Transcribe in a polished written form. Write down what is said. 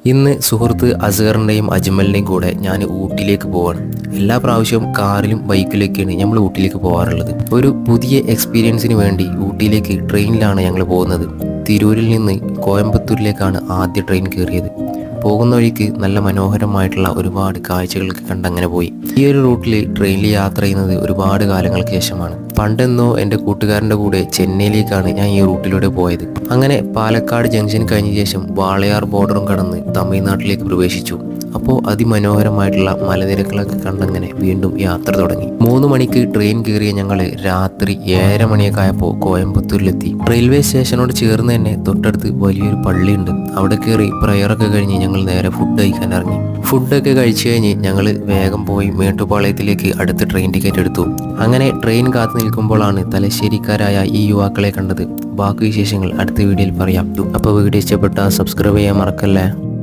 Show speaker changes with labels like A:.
A: ഇന്ന് സുഹൃത്ത് അസ്ഗറിൻ്റെയും അജ്മലിൻ്റെയും കൂടെ ഞാൻ ഊട്ടിയിലേക്ക് പോവാണ്. എല്ലാ പ്രാവശ്യവും കാറിലും ബൈക്കിലൊക്കെയാണ് നമ്മൾ ഊട്ടിയിലേക്ക് പോകാറുള്ളത്. ഒരു പുതിയ എക്സ്പീരിയൻസിന് വേണ്ടി ഊട്ടിയിലേക്ക് ട്രെയിനിലാണ് ഞങ്ങൾ പോകുന്നത്. തിരൂരിൽ നിന്ന് കോയമ്പത്തൂരിലേക്കാണ് ആദ്യ ട്രെയിൻ കയറിയത്. പോകുന്ന വഴിക്ക് നല്ല മനോഹരമായിട്ടുള്ള ഒരുപാട് കാഴ്ചകളൊക്കെ കണ്ടങ്ങനെ പോയി. ഈ ഒരു റൂട്ടിൽ ട്രെയിനിൽ യാത്ര ചെയ്യുന്നത് ഒരുപാട് കാലങ്ങൾക്ക് ശേഷമാണ്. പണ്ടെന്നോ എൻ്റെ കൂട്ടുകാരൻ്റെ കൂടെ ചെന്നൈയിലേക്കാണ് ഞാൻ ഈ റൂട്ടിലൂടെ പോയത്. അങ്ങനെ പാലക്കാട് ജംഗ്ഷൻ കഴിഞ്ഞ ശേഷം വാളയാർ ബോർഡറും കടന്ന് തമിഴ്നാട്ടിലേക്ക് പ്രവേശിച്ചു. അപ്പോൾ അതിമനോഹരമായിട്ടുള്ള മലനിരകളൊക്കെ കണ്ടങ്ങനെ വീണ്ടും യാത്ര തുടങ്ങി. 3 മണിക്ക് ട്രെയിൻ കയറിയ ഞങ്ങൾ രാത്രി 7:30 മണിയൊക്കെ ആയപ്പോൾ കോയമ്പത്തൂരിലെത്തി. റെയിൽവേ സ്റ്റേഷനോട് ചേർന്ന് തന്നെ തൊട്ടടുത്ത് വലിയൊരു പള്ളിയുണ്ട്. അവിടെ കയറി പ്രയറൊക്കെ കഴിഞ്ഞ് ഞങ്ങൾ നേരെ ഫുഡ് കഴിക്കാൻ ഇറങ്ങി. ഫുഡൊക്കെ കഴിച്ചു കഴിഞ്ഞ് ഞങ്ങൾ വേഗം പോയി മേട്ടുപാളയത്തിലേക്ക് അടുത്ത ട്രെയിൻ ടിക്കറ്റ് എടുത്തു. അങ്ങനെ ട്രെയിൻ കാത്തു നിൽക്കുമ്പോഴാണ് തലശ്ശേരിക്കാരായ ഈ യുവാക്കളെ കണ്ടത്. ബാക്കി വിശേഷങ്ങൾ അടുത്ത വീഡിയോയിൽ പറയാം. അപ്പോൾ വീഡിയോ ഇഷ്ടപ്പെട്ടാൽ സബ്സ്ക്രൈബ് ചെയ്യാൻ മറക്കല്ലേ.